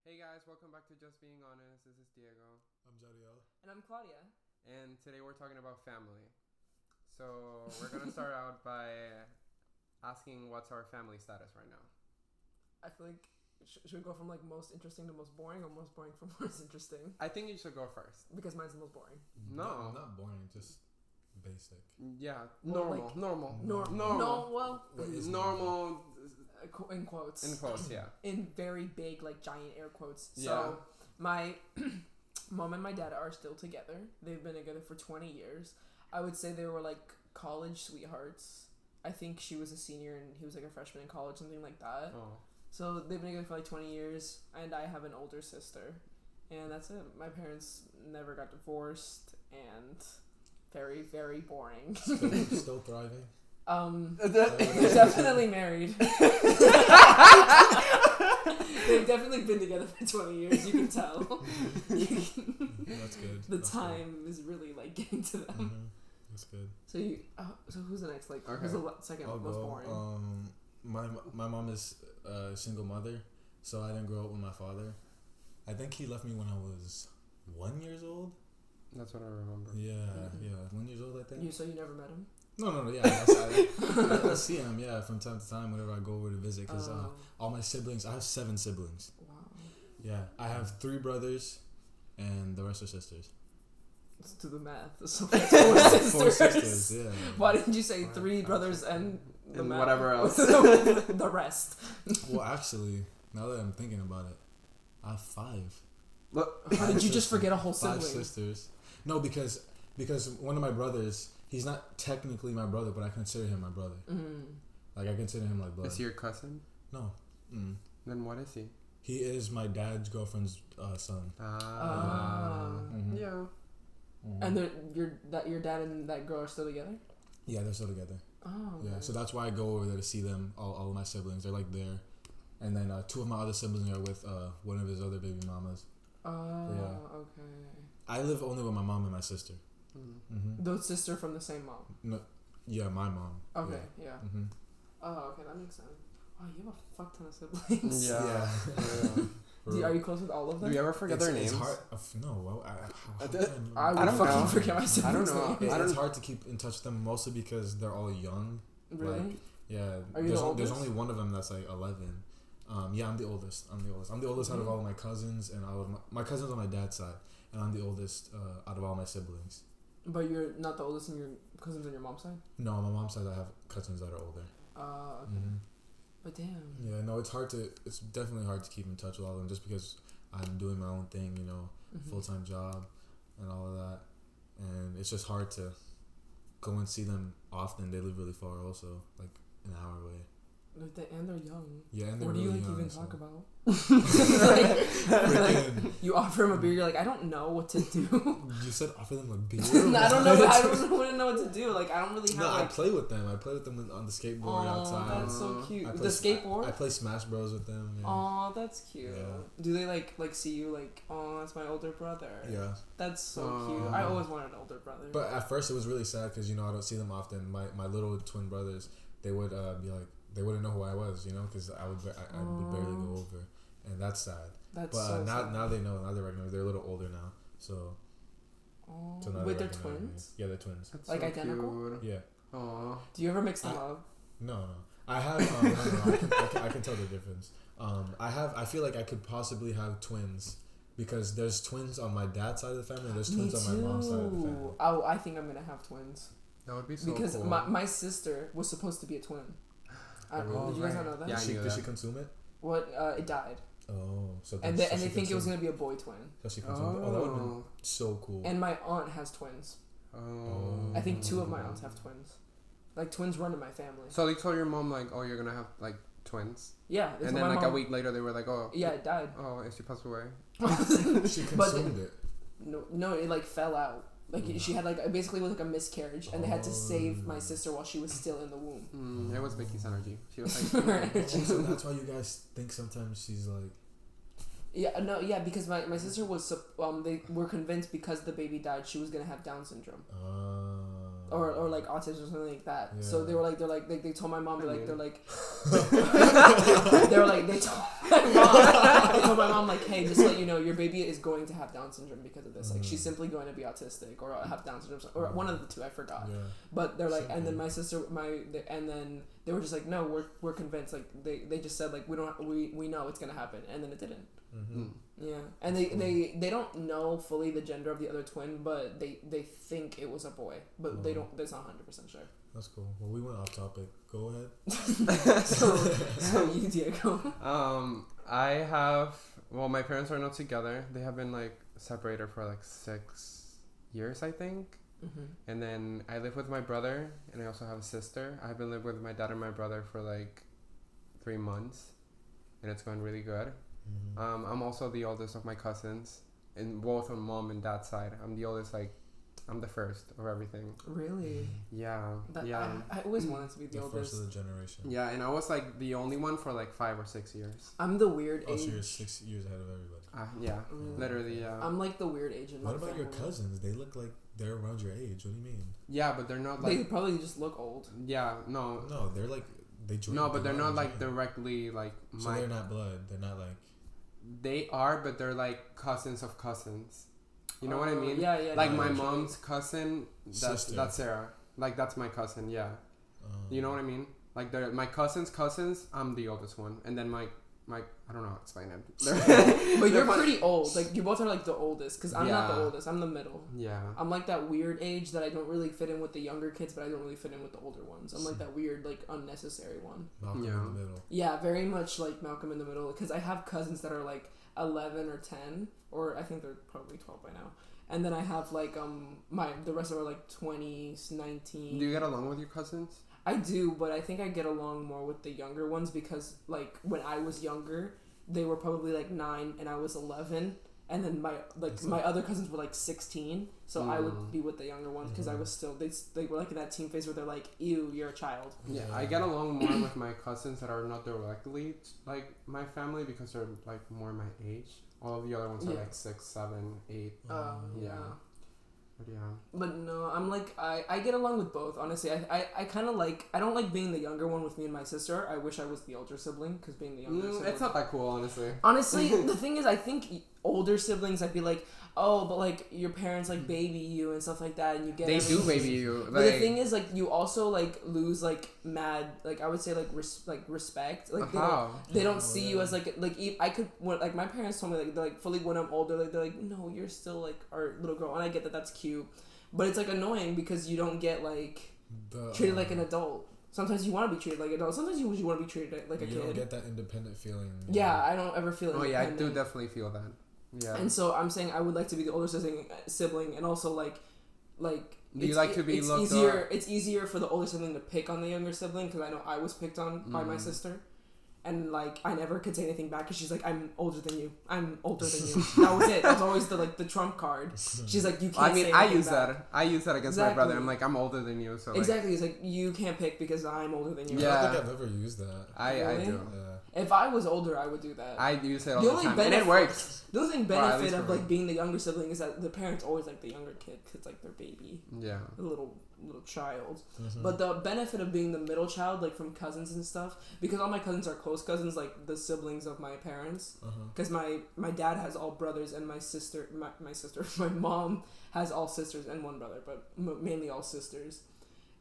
Hey guys, welcome back to Just Being Honest. This is Diego. I'm Jadiel. And I'm Claudia. And today we're talking about family. So we're going to start out by asking what's our family status right now. I feel like, should we go from like most interesting to most boring, or most boring from most interesting? I think you should go first. Because mine's the most boring. No. Not boring, just basic. Yeah, Well, normal. No, well, What is normal. in quotes. In quotes, yeah. In very big, like giant air quotes. Yeah. So, my mom and my dad are still together. They've been together for 20 years. I would say they were like college sweethearts. I think she was a senior and he was like a freshman in college, something like that. Oh. So they've been together for like 20 years, and I have an older sister. And that's it. My parents never got divorced, and very, very boring. Still thriving. They're definitely married. They've definitely been together for 20 years, you can tell. That's good. That's time good. Is really like getting to them. Mm-hmm. That's good. So who's the next? Like, okay. Who's the second I'll most go. boring? My mom is a single mother, so I didn't grow up with my father. I think he left me when I was 1 year old. That's what I remember. Yeah, 1 year old, I think. So you never met him? No, yeah. I see him, from time to time whenever I go over to visit, because all my siblings, I have 7 siblings. Wow. Yeah, I have 3 brothers, and the rest are sisters. Let's do the math. So that's 4 sisters. 4 sisters, yeah. Why didn't you say 3 brothers and the and math? whatever else? The rest. Well, actually, now that I'm thinking about it, I have 5. Look, How did you just forget a whole 5 sibling? sisters. No, because one of my brothers, he's not technically my brother, but I consider him my brother. Mm. Like, I consider him like blood. is he your cousin? No. Then what is he? He is my dad's girlfriend's son. Mm-hmm. Yeah. Mm-hmm. And your dad and that girl are still together? Yeah, they're still together. Oh. Yeah, so that's why I go over there to see them. All of my siblings, they're like there. And then 2 of my other siblings are with one of his other baby mamas. Oh, yeah. Okay. I live only with my mom and my sister. Mm-hmm. Those sister from the same mom? No, yeah, my mom. Okay, yeah. Mm-hmm. Oh, okay, that makes sense. Wow, you have a fuck ton of siblings. Yeah. Are you close with all of them? Do you ever forget their names? It's hard. No, I would fucking forget my siblings. I don't know. It's hard to keep in touch with them, mostly because they're all young. Really? Like, yeah. Are you the oldest? There's only one of them that's like 11. Yeah, I'm the oldest. I'm the oldest out of all of my cousins, and all of my cousins on my dad's side, and I'm the oldest out of all my siblings. But you're not the oldest in your cousins on your mom's side? No, on my mom's side I have cousins that are older. Okay. Mm-hmm. But damn. Yeah, no, it's definitely hard to keep in touch with all of them, just because I'm doing my own thing, full-time job and all of that, and it's just hard to go and see them often. They live really far, also, like an hour away. And they're young. Yeah, and they're what do you really like young, even so. talk about? Freaking- You offer him a beer, you're like, I don't know what to do. You said offer them a beer? I don't know what to do. Like, I don't really have No, like... I play with them. I play with them on the skateboard outside. That's so cute. I The play skateboard? I play Smash Bros with them. Yeah. Oh, that's cute. Yeah. Do they like see you like, oh, that's my older brother? Yeah. That's so cute. I always wanted an older brother. But at first it was really sad because I don't see them often. My little twin brothers, they would be like, they wouldn't know who I was, because I would barely go over, and that's sad. That's but so sad. now they know. Now they recognize. They're a little older now, so. Oh. So now Wait, they they're recognize me. twins? Yeah, they're twins. That's like so identical? Cute. Yeah. Aww. Do you ever mix them up? No. I have. No. I can tell the difference. I feel like I could possibly have twins. Because there's twins on my dad's side of the family, and there's twins on my mom's side of the family. Oh, I think I'm gonna have twins. That would be so because cool. my sister was supposed to be a twin. Did you guys not know that? Yeah, I knew Did that. she consume it? What? It died. Oh, so And they think it was gonna be a boy twin. So she consumed it. Oh, that would have been so cool. And my aunt has twins. Oh. I think 2 of my aunts have twins. Like, twins run in my family. So they told your mom like, oh, you're gonna have like twins. Yeah. And then like a week later they were like, oh. Yeah, it died. Oh, she passed away. She consumed it. No, it like fell out. Like she had like basically was like a miscarriage, and they had to save my sister while she was still in the womb. It was Vicky's energy. She was like, so that's why you guys think sometimes she's like. Yeah, because my sister was they were convinced because the baby died she was gonna have Down syndrome. Or like autism or something like that. Yeah. So they told my mom they told my mom mom like, hey, just to let you know, your baby is going to have Down syndrome because of this. Like, she's simply going to be autistic or have Down syndrome, or one of the two. I forgot. Yeah. But they're like, and then my sister, and then they were just like, no, we're convinced. Like, they just said like, we know it's gonna happen, and then it didn't. Mm-hmm. Yeah, and they don't know fully the gender of the other twin, but they think it was a boy, but they don't. That's not 100% sure. That's cool. Well, we went off topic. Go ahead. so you, Diego. My parents are not together. They have been like separated for like 6 years, I think. Mm-hmm. And then I live with my brother, and I also have a sister. I've been living with my dad and my brother for like 3 months, and it's going really good. Mm-hmm. I'm also the oldest of my cousins, and both on mom and dad's side. I'm the oldest, like, I'm the first of everything. Really? Yeah. That, yeah. I always wanted to be the The oldest. first of the generation. Yeah, and I was like the only one for like 5 or 6 years. I'm the weird Oh, age. so you're 6 years ahead of everybody. Yeah, Mm. literally, yeah. I'm like the weird age in my What about your family. cousins? They look like they're around your age. What do you mean? Yeah, but they're not They like. probably just look old. Yeah, no. No, they're like they joined. No, but they're not blood, like yeah. directly like So they're not blood. They're not like. They are, but they're like cousins of cousins. You know what I mean? Yeah, yeah. Like no, my actually. mom's cousin. Sister. That's Sarah. Like that's my cousin. Yeah. You know what I mean? Like they're my cousins. I'm the oldest one, and then my I don't know how to explain it. But you're pretty old. Like you both are like the oldest, because I'm not the Yeah. oldest. I'm the middle. Yeah. I'm like that weird age that I don't really fit in with the younger kids, but I don't really fit in with the older ones. I'm like that weird, like unnecessary one. Malcolm Yeah. in the middle. Yeah, very much like Malcolm in the Middle, because I have cousins that are like 11 or 10, or I think they're probably 12 by now. And then I have like the rest of them are like 20s, 19. Do you get along with your cousins? I do, but I think I get along more with the younger ones because like when I was younger, they were probably like 9 and I was 11, and then my other cousins were like 16, so I would be with the younger ones because I was still they were like in that teen phase where they're like, ew, you're a child. Yeah, I get along more with my cousins that are not directly like my family because they're like more my age. All of the other ones are like 6, 7, 8. Yeah. But yeah. But no, I'm like I get along with both. Honestly, I kind of like, I don't like being the younger one with me and my sister. I wish I was the older sibling because being the younger sibling, It's not that cool, honestly. honestly, the thing is, I think older siblings, I'd be like, oh, but like your parents like baby you and stuff like that, and you get They do everything. baby you. But the thing is, like, you also like lose like mad, like I would say like respect. Like they don't see you as like I could like my parents told me like they're like fully when I'm older, like they're like, no, you're still like our little girl, and I get that that's cute, but it's like annoying because you don't get like treated like an adult. Sometimes you want to be treated like an adult. Sometimes you want to be treated like a kid. You don't get that independent feeling. Yeah, I don't ever feel. Oh yeah, I do independent. definitely feel that. Yeah. And so I'm saying I would like to be the older sibling, and also like. Do you like to be it's looked easier. up? It's easier for the older sibling to pick on the younger sibling because I know I was picked on by my sister, and like I never could say anything back because she's like, I'm older than you. I'm older than you. That was it. That was always the trump card. She's like, you can't. I mean, say I anything use back. that. I use that against my brother. I'm like, I'm older than you, so like, Exactly. It's like you can't pick because I'm older than you. I Yeah. don't think I've ever used that. I Really? do. Yeah. If I was older, I would do that. I use it all The the only time, and it benefit- works. The only thing Well, at benefit least of for me. like being the younger sibling is that the parents always like the younger kid because it's like their baby, Yeah. a little child. Mm-hmm. But the benefit of being the middle child, like from cousins and stuff, because all my cousins are close cousins, like the siblings of my parents. Because my dad has all brothers, and my sister, my mom has all sisters and one brother, but mainly all sisters.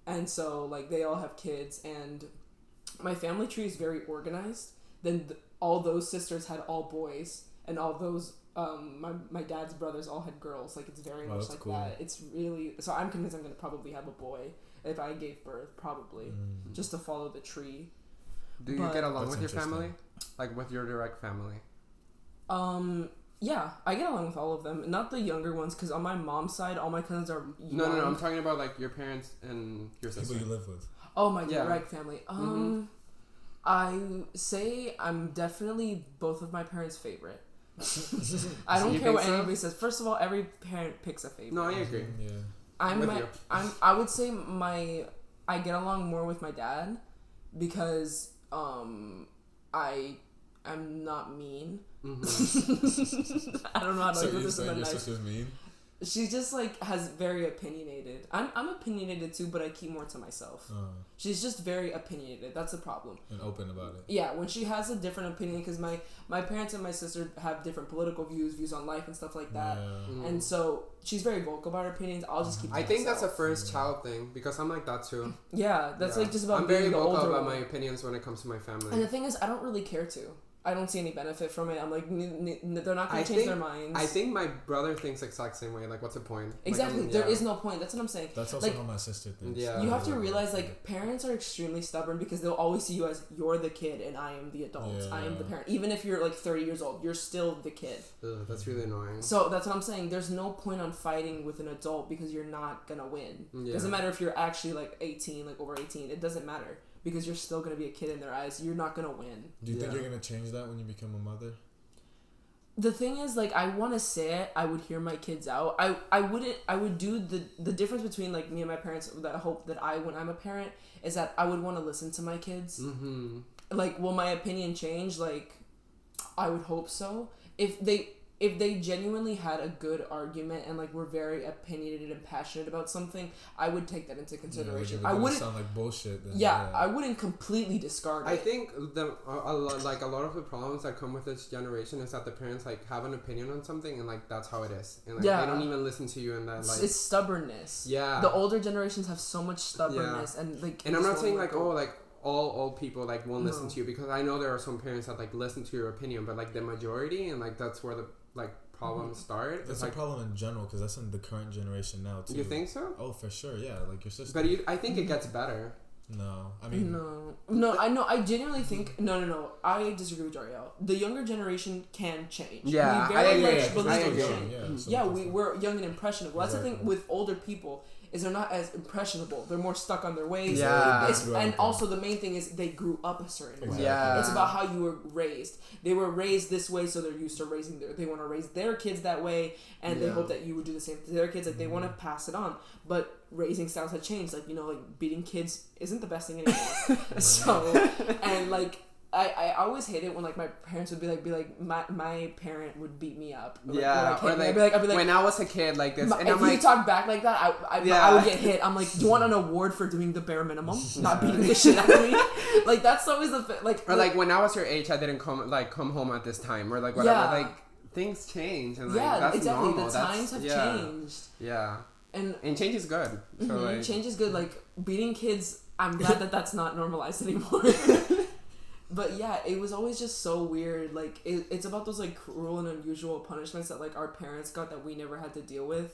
And so like they all have kids, and my family tree is very organized. Then all those sisters had all boys, and all those my dad's brothers all had girls. Like it's very much that's like cool. that. It's really, so I'm convinced I'm gonna probably have a boy if I gave birth, probably just to follow the tree. Do you But- get along That's with your family? interesting. Like with your direct family? Yeah, I get along with all of them. Not the younger ones, because on my mom's side, all my cousins are young. No. I'm talking about like your parents and your sister. People you live with. Oh, my Yeah. direct family. I say I'm definitely both of my parents' favorite. I don't You care think what so? anybody says. First of all, every parent picks a favorite. No, I agree. Yeah. with you. I would say I get along more with my dad because I'm not mean. Mm-hmm. I don't know how to So put you this in said a your nice. sister's mean? She's just like has very opinionated. I'm opinionated too, but I keep more to myself. She's just very opinionated. That's the problem. And open about it. Yeah, when she has a different opinion, because my parents and my sister have different political views on life and stuff like that, and so she's very vocal about her opinions. I'll just keep. I think that's a first child thing because I'm like that too. Yeah, that's like just about. I'm very being the vocal older about one. my opinions when it comes to my family. And the thing is, I don't really care to. I don't see any benefit from it. I'm like, they're not going to change their minds. I think my brother thinks the exact same way. Like, what's the point? Exactly. Like, there is no point. That's what I'm saying. That's also like, how my sister thinks. Yeah. You have to realize, like, parents are extremely stubborn because they'll always see you as you're the kid and I am the adult. Yeah. I am the parent. Even if you're, like, 30 years old, you're still the kid. Ugh, that's really annoying. So that's what I'm saying. There's no point on fighting with an adult because you're not going to win. Yeah. Doesn't matter if you're actually, like, 18, like, over 18. It doesn't matter. Because you're still going to be a kid in their eyes. You're not going to win. Do you think you're going to change that when you become a mother? The thing is, like, I want to say it. I would hear my kids out. I would do the difference between, like, me and my parents that I hope that when I'm a parent is that I would want to listen to my kids. Mm-hmm. Like, will my opinion change? Like, I would hope so. If they genuinely had a good argument and like were very opinionated and passionate about something, I would take that into consideration. Yeah, I wouldn't sound like bullshit. Then, yeah, I wouldn't completely discard it. I think a lot of the problems that come with this generation is that the parents like have an opinion on something and like that's how it is, and like they don't even listen to you and that like it's stubbornness. Yeah, the older generations have so much stubbornness and like. And I'm not saying like all old people like won't listen to you, because I know there are some parents that like listen to your opinion, but like the majority, and like that's where the like problems start. That's like, a problem in general because that's in the current generation now too. You think so? Oh, for sure, yeah. Like your sister. But I think it gets better. No, I mean no. I know. I genuinely think no. I disagree with Jariel. The younger generation can change. Yeah, we very I agree. much believe I in agree. change. We're young and impressionable. That's the thing with older people. Is they're not as impressionable. They're more stuck on their ways. Yeah. And also the main thing is they grew up a certain way. Yeah. It's about how you were raised. They were raised this way, so they're used to raising they want to raise their kids that way, and they hope that you would do the same to their kids. Like they want to pass it on. But raising styles have changed. Like, like beating kids isn't the best thing anymore. So, and like, I always hate it when like my parents would be like my parent would beat me up. I'd be like, when I was a kid like this, and if you talk back like that, I would get hit. I'm like, do you want an award for doing the bare minimum, not beating the shit out of me? Like that's always like. Or like when I was your age, I didn't come home at this time, or like whatever. Yeah. Like things change, and like that's exactly. normal. The times have changed. Yeah. And change is good. So like, change is good. Like beating kids, I'm glad that that's not normalized anymore. But yeah, it was always just so weird. Like it's about those like cruel and unusual punishments that like our parents got that we never had to deal with,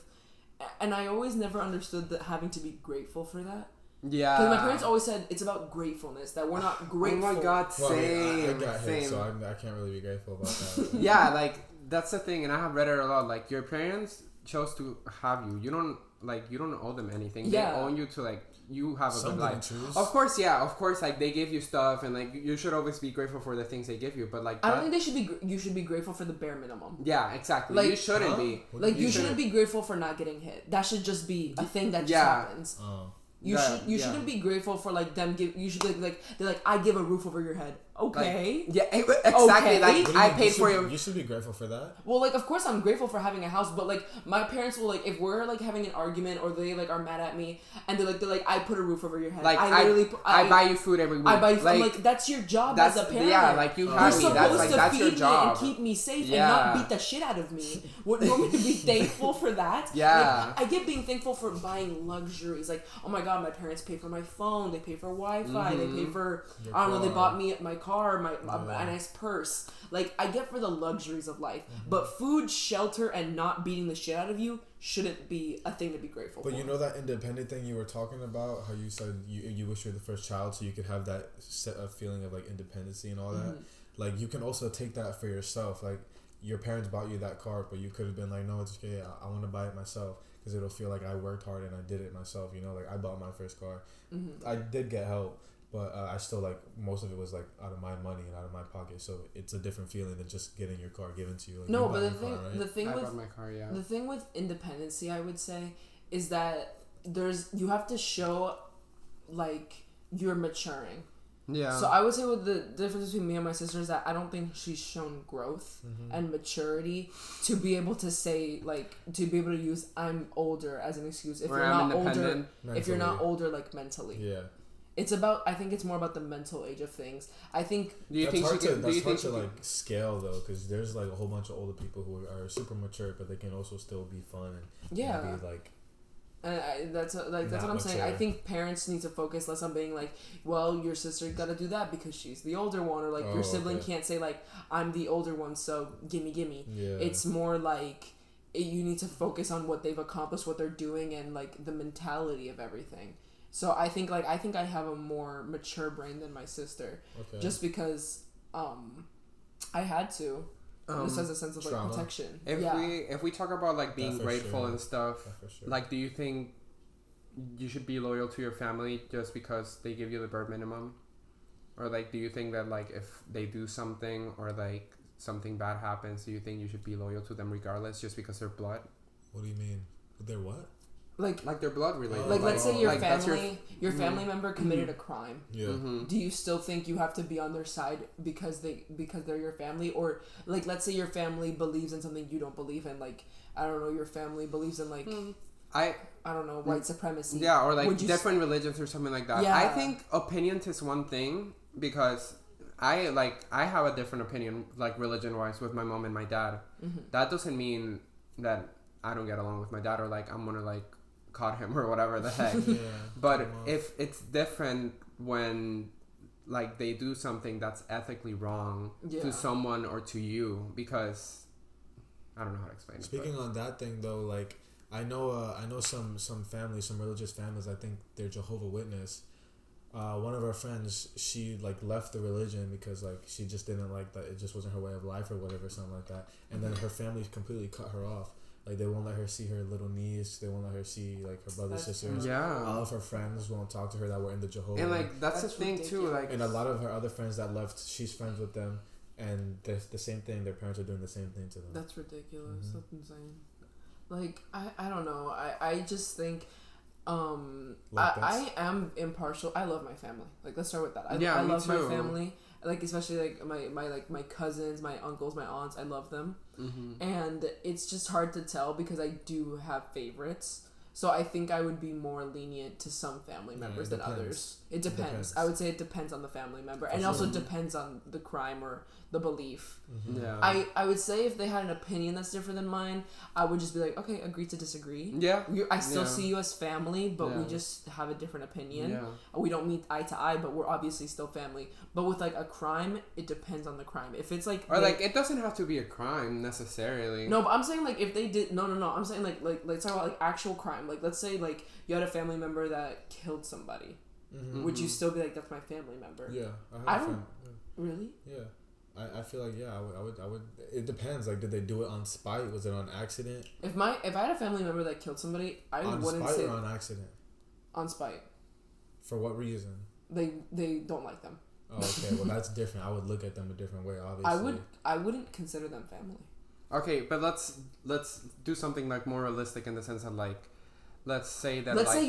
and I always never understood that having to be grateful for that. Yeah. Because my parents always said it's about gratefulness, that we're not grateful. Oh my god, same. I got hit, so I can't really be grateful about that. Yeah, like that's the thing, and I have read it a lot. Like your parents chose to have you. You don't owe them anything. Yeah. They owe you to like. You have a good life. Choose. Of course, like they give you stuff, and like you should always be grateful for the things they give you. But like, I don't think they should be. You should be grateful for the bare minimum. Yeah, exactly. Like, you shouldn't be. Like you shouldn't be grateful for not getting hit. That should just be a thing that just happens. Oh. You shouldn't be grateful for like them give. You should be like they're like, I give a roof over your head. Okay. Like, yeah, exactly. Okay. Like I paid for you. You should be grateful for that. Well, like of course I'm grateful for having a house, but like my parents will like if we're like having an argument or they like are mad at me and they're like I put a roof over your head. Like I buy you food every week. I buy you food. I'm like that's your job as a parent. Yeah, like you have me. That's your job. And keep me safe and not beat the shit out of me. What you want me to be thankful for that? Yeah. Like, I get being thankful for buying luxuries. Like oh my god, my parents pay for my phone. They pay for Wi-Fi. They pay for I don't know. They bought me my car. A nice purse. Like I get for the luxuries of life, but food, shelter, and not beating the shit out of you shouldn't be a thing to be grateful for. But you know that independent thing you were talking about, how you said you wish you were the first child so you could have that feeling of like independency and all that. Like you can also take that for yourself. Like your parents bought you that car, but you could have been like, no, it's okay. I want to buy it myself because it'll feel like I worked hard and I did it myself. You know, like I bought my first car. I did get help. But I still like most of it was like out of my money and out of my pocket, so it's a different feeling than just getting your car given to you. Like, no, you but the thing I with bought my car, yeah. The thing with independency, I would say, is that you have to show like you're maturing. Yeah. So I would say what the difference between me and my sister is that I don't think she's shown growth and maturity to be able to say like to be able to use I'm older as an excuse if Or you're I'm not older Mentally. if you're not older like mentally. Yeah. It's about I think it's more about the mental age of things. I think Do you That's think hard she to, can? Do that's you hard think to she like scale though, because there's like a whole bunch of older people who are super mature, but they can also still be fun and yeah. be like. And that's what I'm Not saying. I mature. think parents need to focus less on being like, well, your sister got to do that because she's the older one, or like your sibling can't say like I'm the older one, so gimme. Yeah. It's more like you need to focus on what they've accomplished, what they're doing, and like the mentality of everything. So I think I have a more mature brain than my sister, just because I had to. Just as a sense of like trauma. protection. If we talk about like being Yeah, for grateful sure. and stuff, Yeah, for sure. like do you think you should be loyal to your family just because they give you the bare minimum, or like do you think that like if they do something or like something bad happens, do you think you should be loyal to them regardless just because they're blood? What do you mean? They're what? Like they're blood related. Like let's say your like, that's your family member committed a crime. Yeah. Do you still think you have to be on their side because they're your family, or like let's say your family believes in something you don't believe in, like I don't know, your family believes in like I don't know, white supremacy. Yeah, or like Would you different religions or something like that. Yeah. I think opinion is one thing because I have a different opinion like religion wise with my mom and my dad. That doesn't mean that I don't get along with my dad or like I'm gonna like caught him or whatever the heck. Yeah. But if it's different when like they do something that's ethically wrong to someone or to you, because I don't know how to explain it. Speaking on that thing though, like I know some families, some religious families, I think they're Jehovah's Witness. One of our friends, she like left the religion because like she just didn't like that, it just wasn't her way of life or whatever, something like that. And then her family completely cut her off. Like they won't let her see her little niece. They won't let her see like her brothers, sisters. Yeah. All of her friends won't talk to her that were in the Jehovah. And like that's the thing ridiculous. too. Like and a lot of her other friends that left, she's friends with them, and the same thing. Their parents are doing the same thing to them. That's ridiculous. That's insane. Like I don't know. I just think I am impartial. I love my family. Like let's start with that. I me love too. my family. Like especially like my cousins, my uncles, my aunts. I love them. And it's just hard to tell because I do have favorites. So I think I would be more lenient to some family members than others. It depends. I would say it depends on the family member, and it also depends on the crime or the belief. Yeah. I would say if they had an opinion that's different than mine, I would just be like, okay, agree to disagree. Yeah. I still see you as family, but we just have a different opinion. Yeah. We don't meet eye to eye, but we're obviously still family. But with like a crime, it depends on the crime. If it's like Or like it doesn't have to be a crime necessarily. no, but I'm saying like if they did no. I'm saying like let's talk about like actual crime. Like let's say like you had a family member that killed somebody. Would you still be like that's my family member? Yeah, I don't really. Yeah, I feel like I would. It depends. Like, did they do it on spite? Was it on accident? If I had a family member that killed somebody, I On wouldn't spite say or on accident? on spite. For what reason? They don't like them. Oh, okay. Well, that's different. I would look at them a different way. Obviously, I wouldn't consider them family. Okay, but let's do something like more realistic in the sense that like let's say that Let's like, say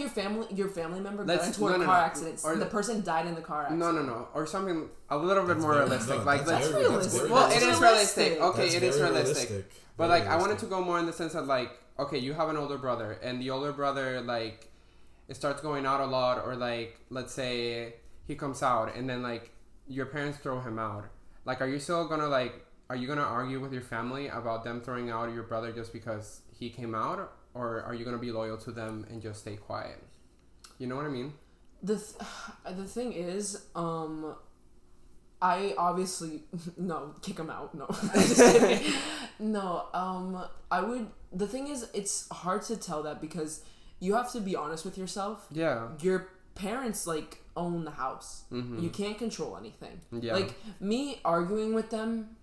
your family member got Let's- into a no, car no. accident. Or the person died in the car accident. no, or something a little bit more very- realistic. no, like that's let's very- realistic. very well, it That's is realistic. realistic. Okay, That's it is very realistic. But Very like I wanted realistic. to go more in the sense that like okay, you have an older brother, and the older brother like it starts going out a lot, or like let's say he comes out, and then like your parents throw him out. Like, are you still gonna are you gonna argue with your family about them throwing out your brother just because he came out, or are you gonna be loyal to them and just stay quiet? You know what I mean? The thing is, I obviously no kick him out. No, just kidding. No. I would. The thing is, it's hard to tell that because you have to be honest with yourself. Yeah. Your parents like own the house. Mm-hmm. You can't control anything. Yeah. Like me arguing with them,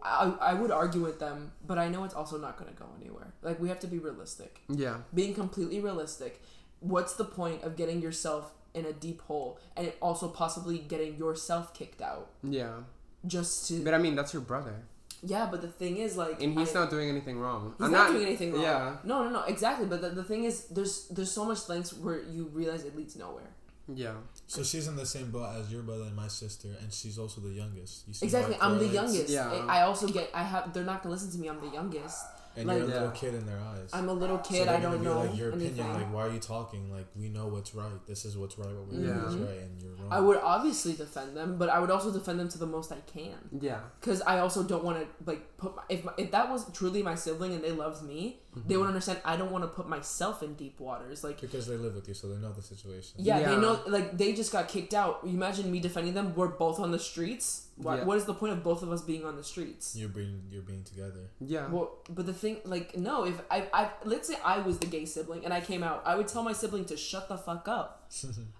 I would argue with them, but I know it's also not going to go anywhere. Like we have to be realistic. Yeah. Being completely realistic. What's the point of getting yourself in a deep hole and also possibly getting yourself kicked out? Yeah. Just to But I mean, that's your brother. yeah, but the thing is like And he's not doing anything wrong. He's not doing anything wrong. Yeah. No, exactly. But the thing is, there's so much lengths where you realize it leads nowhere. Yeah. So she's in the same boat as your brother and my sister, and she's also the youngest. You see Exactly, how it I'm the correlates? youngest. Yeah. I also get. They're not gonna listen to me. I'm the youngest. And Like- you're a little Yeah. kid in their eyes. I'm a little So kid. they're I gonna don't be know like, your anything. opinion, like, why are you talking? Like, we know what's right. This is what's right. What we're doing is Yeah. right, and you're wrong. I would obviously defend them, but I would also defend them to the most I can. Yeah. Because I also don't want to like put if that was truly my sibling and they loved me, they would understand. I don't want to put myself in deep waters. Like, Because they live with you, so they know the situation. yeah, Yeah. they know. Like, they just got kicked out. You imagine me defending them. We're both on the streets. Yeah. What is the point of both of us being on the streets? You're being together. Yeah. Well, but the thing, like, no. If I let's say I was the gay sibling and I came out, I would tell my sibling to shut the fuck up.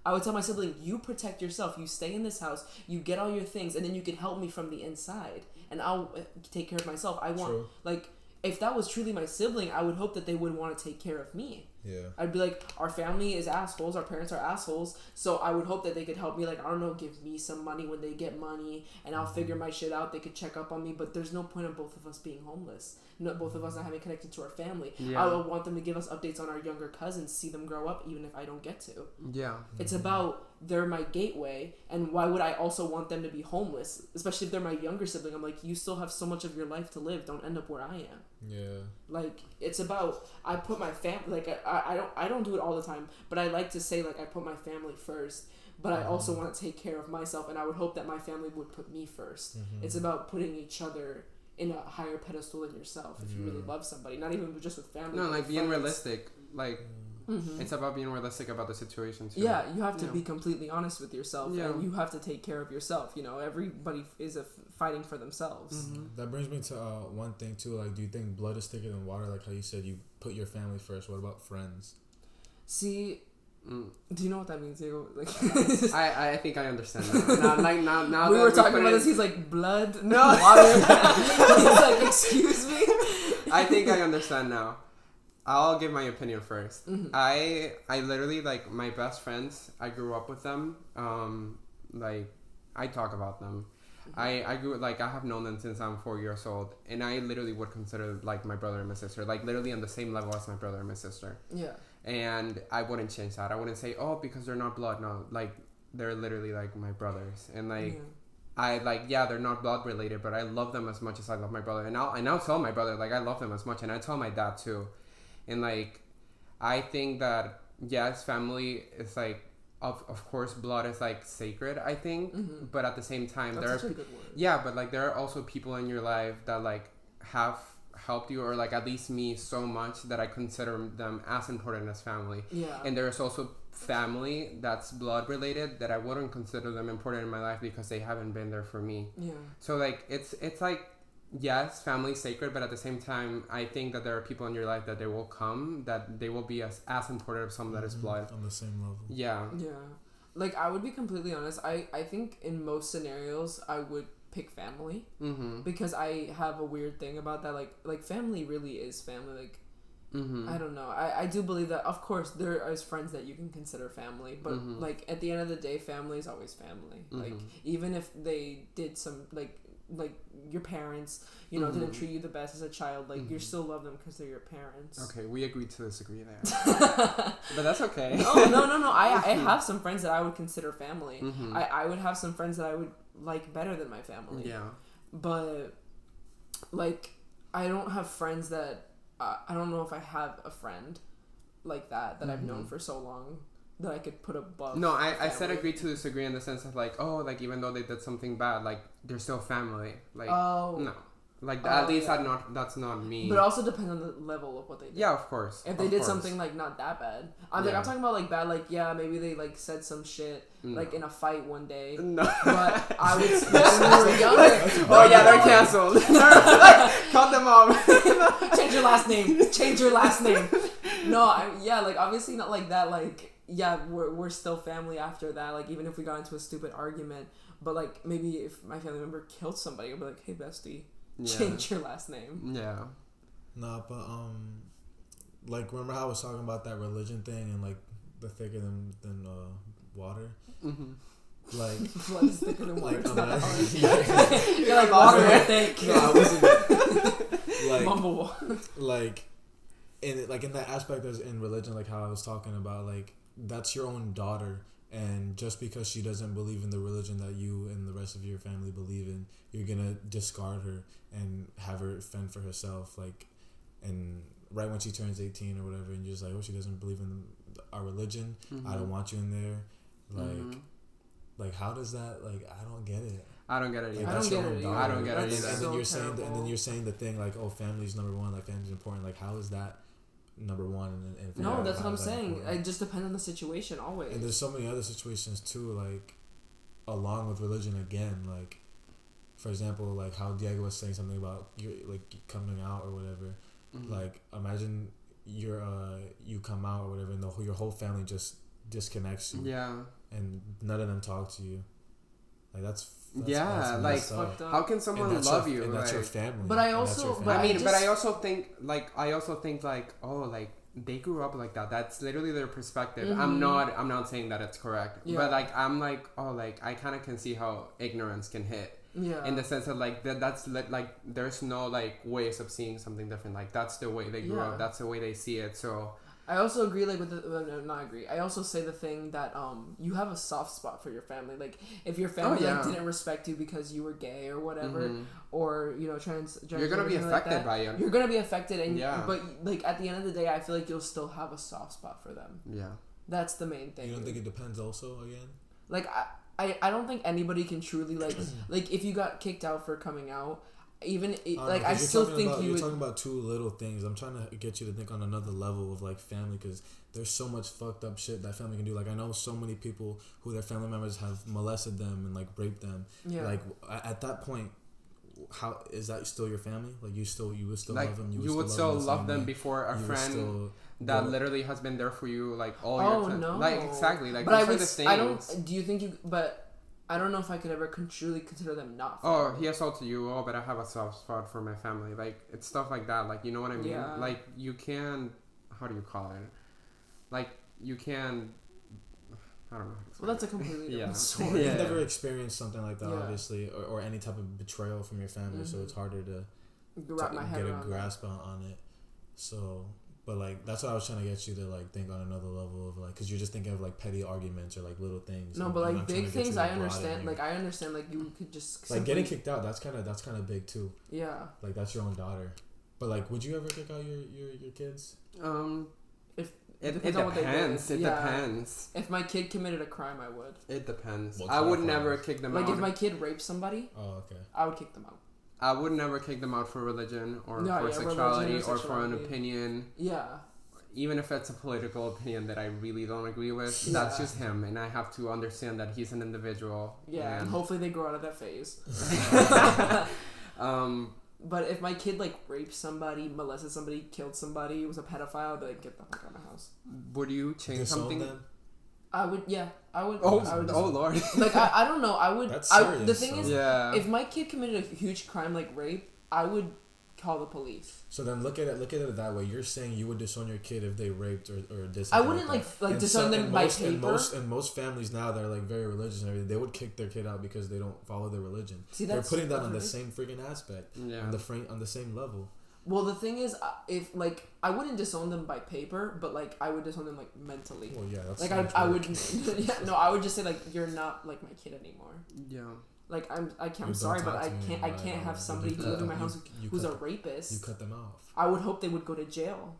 I would tell my sibling, you protect yourself. You stay in this house. You get all your things, and then you can help me from the inside, and I'll take care of myself. I want True. like. If that was truly my sibling, I would hope that they would want to take care of me. Yeah. I'd be like, our family is assholes, our parents are assholes, so I would hope that they could help me, like, I don't know, give me some money when they get money, and I'll figure my shit out, they could check up on me, but there's no point of both of us being homeless. No, both of us not having connection to our family. Yeah. I would want them to give us updates on our younger cousins, see them grow up, even if I don't get to. Yeah. It's about, they're my gateway, and why would I also want them to be homeless? Especially if they're my younger sibling. I'm like, you still have so much of your life to live, don't end up where I am. Yeah. Like, it's about, I put my family, like, I don't do it all the time, but I like to say, like, I put my family first, but I also want to take care of myself, and I would hope that my family would put me 1st. It's about putting each other in a higher pedestal than yourself if you really love somebody, not even just with family. No, but like with being friends. realistic. Like, it's about being realistic about the situation too. Yeah, you have to Yeah. be completely honest with yourself, Yeah. and you have to take care of yourself. You know, everybody is fighting for themselves. That brings me to one thing too. Like, do you think blood is thicker than water? Like how you said, you put your family first. What about friends? See, do you know what that means, Diego? Like, I think I understand now. Now we that were talking put about it this. in- He's like, blood, No. water. He's like, excuse me. I think I understand now. I'll give my opinion first. Mm-hmm. I literally, like, my best friends, I grew up with them. Like, I talk about them. I grew, like, I have known them since I'm 4 years old, and I literally would consider, like, my brother and my sister, like, literally on the same level as my brother and my sister. Yeah. And I wouldn't change that. I wouldn't say, oh, because they're not blood. No, like, they're literally, like, my brothers. And, like, Yeah. I, like, yeah, they're not blood related, but I love them as much as I love my brother. And I'll tell my brother, like, I love them as much, and I tell my dad, too. And, like, I think that, yes, family is, like, of course, blood is, like, sacred, I think. But at the same time, That's there are... such a good word. Yeah, but, like, there are also people in your life that, like, have helped you, or, like, at least me, so much that I consider them as important as family. Yeah. And there's also family that's blood related that I wouldn't consider them important in my life because they haven't been there for me. Yeah. So, like, it's like, yes, family is sacred, but at the same time, I think that there are people in your life that they will come, that they will be as important as someone that is blood. On the same level. Yeah. Yeah. Like, I would be completely honest. I think in most scenarios, I would pick family. Mm-hmm. Because I have a weird thing about that. Like family really is family. Like, Mm-hmm. I don't know. I do believe that, of course, there is friends that you can consider family. But, like, at the end of the day, family is always family. Like, even if they did some, like your parents, you know, didn't treat you the best as a child, like, you still love them because they're your parents. Okay, we agreed to disagree there. But that's okay. No. I have some friends that I would consider family. Mm-hmm. I would have some friends that I would like better than my family. Yeah. But, like, I don't have friends that... I don't know if I have a friend like that I've known for so long that I could put above. No, I family. said agree to disagree in the sense of, like, oh, like, even though they did something bad, like, they're still family. Like, Oh. no. Like, Oh, at least yeah. that's not me. But it also depends on the level of what they did. Yeah, of course. If they of did course. something, like, not that bad. I'm talking about, like, bad, like, yeah, maybe they, like, said some shit, like, in a fight one day. No. But I would, when we were younger. Oh, yeah, they're canceled. Cut them off. Change your last name. Change your last name. No, like, obviously not like that, like, yeah, we're still family after that, like, even if we got into a stupid argument. But, like, maybe if my family member killed somebody, I'd be like, hey, bestie, change your last name. Yeah. Nah, but like, remember how I was talking about that religion thing and, like, the thicker than water? Mm-hmm. Like, Blood is thicker than water. like, It's I'm not that not- hard. You're like, water is thick. No, I wasn't. Like, Mumble water. like, in that aspect as in religion, like how I was talking about, like, that's your own daughter, and just because she doesn't believe in the religion that you and the rest of your family believe in, you're gonna discard her and have her fend for herself, like, and right when she turns 18 or whatever, and you're just like, oh, she doesn't believe in our religion, I don't want you in there, like how does that, like, I don't get it. I don't get it either. I don't get it either. I don't get it That's either. And then so you're saying, terrible. and then you're saying the thing like, oh, family's number one, like family's important. Like, how is that number one? And No, that's what how I'm is that saying. important? It just depends on the situation always. And there's so many other situations too, like, along with religion again, like, for example, like how Diego was saying something about you, like, coming out or whatever. Like, imagine you're you come out or whatever, and your whole family just disconnects you. Yeah. And none of them talk to you. Like, that's like, messed up. fucked up. How can someone love you? And that's your Like, family. But I and that's also- your but family. but I also think like, oh, like, they grew up like that. That's literally their perspective. I'm not saying that it's correct. Yeah. But like, I'm like, oh, like, I kind of can see how ignorance can hit. Yeah. In the sense of like that's like there's no like ways of seeing something different. Like, that's the way they grew up. That's the way they see it. So I also agree, like, with the no, not agree. I also say the thing that you have a soft spot for your family. Like, if your family like didn't respect you because you were gay or whatever, or you know trans, you're gonna be affected by it. You're gonna be affected, and but like at the end of the day, I feel like you'll still have a soft spot for them. Yeah. That's the main thing. You don't think it depends also again? Like I don't think anybody can truly like like if you got kicked out for coming out. Even like I still think you're talking about two little things. I'm trying to get you to think on another level of like family, because there's so much fucked up shit that family can do. Like, I know so many people who their family members have molested them and like raped them. Yeah. Like, at that point, how is that still your family? Like, you would still Like, love them. You would still love them before a friend that literally has been there for you like all your time. No. Like, exactly. Like, but those are the things. I don't. Do you think you? But I don't know if I could ever truly consider them not family. Oh, he assaulted you. Oh, but I have a soft spot for my family. Like, it's stuff like that. Like, you know what I mean? Yeah. Like, you can, how do you call it? Like, you can, I don't know. Well, that's a completely different Yeah. story. You've never experienced something like that, Yeah. obviously, or any type of betrayal from your family, so it's harder to Wrap my head get a around grasp on it. So, but like, that's what I was trying to get you to like think on another level of like, because you're just thinking of like petty arguments or like little things. No, and but I'm like trying big to get you things, to I broaden understand. your- Like I understand. Like you could just like getting kicked out. That's kind of big too. Yeah. Like, that's your own daughter. But like, would you ever kick out your kids? If It depends on what they did. depends. It Yeah. depends. If my kid committed a crime, I would. It depends. What I kind would of never crimes? kick them Like out. if my kid raped somebody, Oh, okay. I would kick them out. I would never kick them out for religion or No, for yeah, sexuality religion or or for an sexuality. opinion. Yeah. Even if it's a political opinion that I really don't agree with, that's just him, and I have to understand that he's an individual. Yeah, and hopefully they grow out of that phase. Um, But if my kid like raped somebody, molested somebody, killed somebody, was a pedophile, I'd be like, get the fuck out of my house. would you change Disown something? them? I would, yeah, I would. Oh, I would oh Lord. Like I don't know. I would. That's The serious, thing though. is, Yeah. if my kid committed a huge crime like rape, I would call the police. So then look at it that way. You're saying you would disown your kid if they raped or did I something wouldn't like that. And disown them and by most, paper. And most families now that are like very religious and everything, they would kick their kid out because they don't follow their religion. See, they're that's- putting that that's on the ridiculous. same freaking aspect. Yeah. On the same level. Well, the thing is, if like I wouldn't disown them by paper, but like I would disown them like mentally. Well, yeah, that's Like so much I work. would, yeah, no, I would just say like you're not like my kid anymore. Yeah. Like I'm You sorry, don't but talk I to me can't anymore. have somebody You who lives in my cut- house you who's a cut- rapist. You cut them off. I would hope they would go to jail,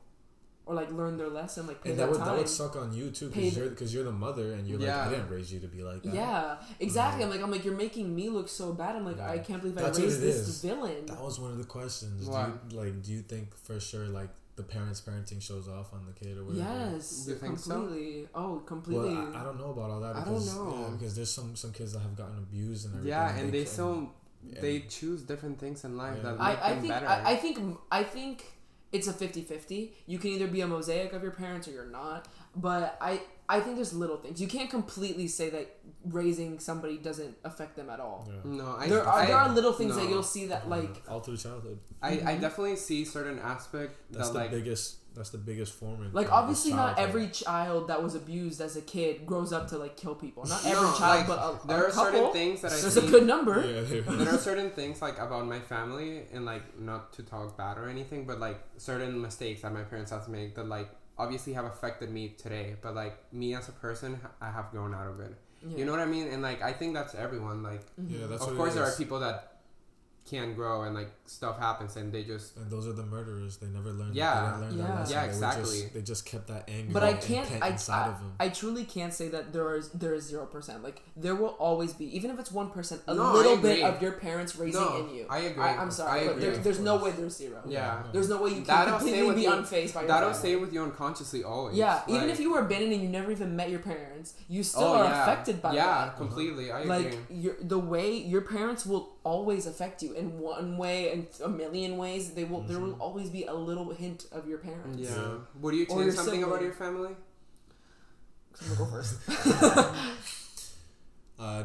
or like learn their lesson, like pay And their that time. would suck on you too, Pay because you're the mother and you're Yeah. like, I didn't raise you to be like that. Yeah, exactly. I'm like, you're making me look so bad. I'm like, Yeah. I can't believe That's I what raised it this is. villain. That was one of the questions. Why? Do you think for sure like the parenting shows off on the kid or whatever? Yes, You think so? completely. Oh, completely. Well, I don't know about all that. I Because, don't know. Yeah, because there's some kids that have gotten abused and everything. Yeah, and they can- still they and- choose different things in life Yeah. that make I them think better. I think it's a 50-50. You can either be a mosaic of your parents or you're not. But I think there's little things. You can't completely say that raising somebody doesn't affect them at all. Yeah. no, There are little things no. that you'll see that like all through childhood. I definitely see certain aspect That's that the like biggest. That's the biggest form. like of obviously not childhood. every child that was abused as a kid grows up to like kill people. Not No, every child, like, but there a are couple. certain things that I There's see. a good number. Yeah, There are certain things like about my family and like not to talk bad or anything, but like certain mistakes that my parents have to make that like obviously have affected me today, but like me as a person, I have grown out of it. Yeah. You know what I mean? And like I think that's everyone. Like, Yeah, that's of what course it there are is. people that can grow and like stuff happens and they just And those are the murderers. They never learned. Yeah. They didn't learn Yeah. that lesson. Yeah, They were exactly. They just kept that anger. But I and can't. intent inside of them. I truly can't say that there is 0%. Like there will always be, even if it's 1%, a No, I little bit agree. of your parents raising No, in you. I agree. I'm sorry, I but agree. there's no Of way course. there's 0. Yeah. There's no way you can That'll stay completely with be you. unfazed by your That'll family. stay with you unconsciously always. Yeah, even Like, if you were abandoned and you never even met your parents, you still oh, are yeah. affected by Yeah, that. completely. I Like agree. the way your parents will always affect you in one way and a million ways. There will always be a little hint of your parents. Yeah. Yeah. Would you Or change your something about sibling. your family? I'm gonna go first.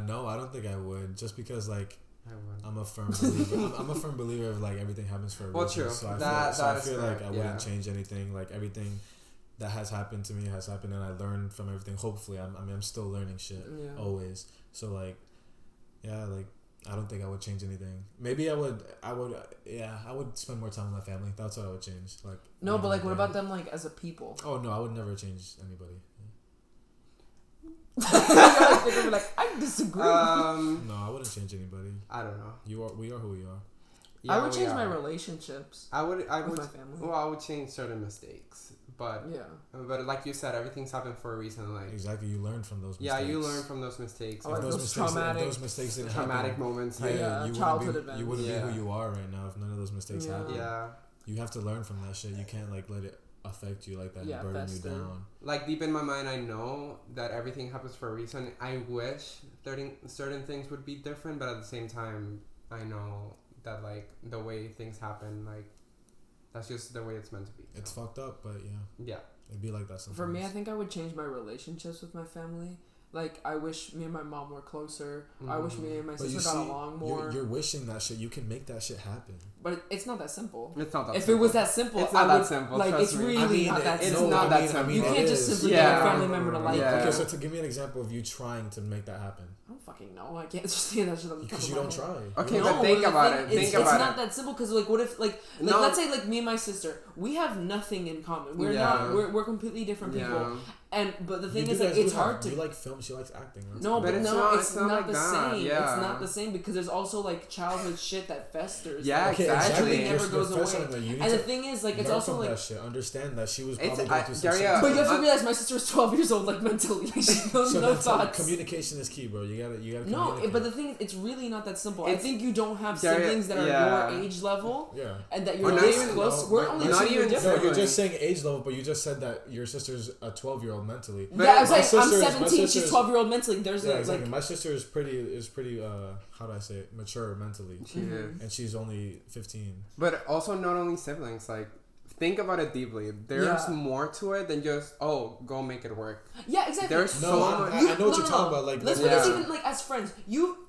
No, I don't think I would. Just because like I would. I'm a firm believer. I'm a firm believer of like everything happens for a Well, reason. true. So I That is feel like correct, I wouldn't yeah. change anything. Like everything that has happened to me has happened, and I learned from everything. Hopefully, I'm still learning shit Yeah. always. So like, yeah, like I don't think I would change anything. Maybe I would. Yeah, I would spend more time with my family. That's what I would change. Like No, but like, what my about them like as a people? Oh no, I would never change anybody. They're gonna be like, I disagree. No, I wouldn't change anybody. I don't know. We are who we are. Yeah, I would we change my are. relationships I would. with my family. Well, I would change certain mistakes, but Yeah. like you said, everything's happened for a reason. Like Exactly, you learn from those yeah, mistakes. you learn from those mistakes. Oh, If like those those mistakes, traumatic- if those mistakes didn't traumatic happen, moments. yeah, Like, Yeah, you childhood wouldn't be, events. you wouldn't Yeah. be who you are right now if none of those mistakes Yeah. happened. yeah. You have to learn from that shit. You can't like let it affect you like that Yeah, and burden fester. you down. Like deep in my mind, I know that everything happens for a reason. I wish certain things would be different, but at the same time, I know that like the way things happen, like that's just the way it's meant to be. It's So, fucked up, but yeah, yeah. it'd be like that sometimes. For me, I think I would change my relationships with my family. Like, I wish me and my mom were closer. I wish me and my But you sister see, got along more. you're wishing that shit. You can make that shit happen. But it's not that simple. It's not that. If simple. it was that simple, It's not I that would, simple, Like, trust it's me. really not that it's simple. not that simple. You can't just simply Yeah. get a family member to like Yeah. you. Okay, so to give me an example of you trying to make that happen, I don't fucking know. I can't just say that shit on the top because of you my don't head. try. Okay, You but don't- think the about thing- it. Think it's about not it. that simple because like what if like No. let's say like me and my sister, we have nothing in common. We're Yeah. not we're completely different people. Yeah. And but the thing You is do like guys it's do hard have- to You like film. She likes acting. That's no, good. but it's no, not- it's it's not not like the that, same. yeah. It's not the same because there's also like childhood shit that festers. Yeah, like, exactly. It never goes You're frustrated away. that you need And the to thing is, like, it's learn also from like. that shit. Understand that she was It's- probably going through some yeah, shit. yeah. But you have to I'm- realize my sister was 12 years old, like mentally. Like she has So no that's how thoughts. communication is key, bro. You gotta No, communicate. but the thing is, it's really not that simple. I It's- think you don't have Daria, siblings that are yeah. your age level yeah. and that Or you're not this even- close. no, We're but only not 2 years even- No, different. you're just saying age level, but you just said that your sister's a 12-year-old mentally. But yeah, I'm my saying I'm sister is- my 17. She's sister's- 12-year-old mentally. There's Yeah, a, exactly. like My sister is pretty. How do I say it? Mature mentally, She is. and she's only 15. But also not only siblings, like think about it deeply. There's Yeah. more to it than just go make it work. yeah, exactly. There's No, so I much. know what you're talking about. Like, Let's like, put this Yeah. even like as friends.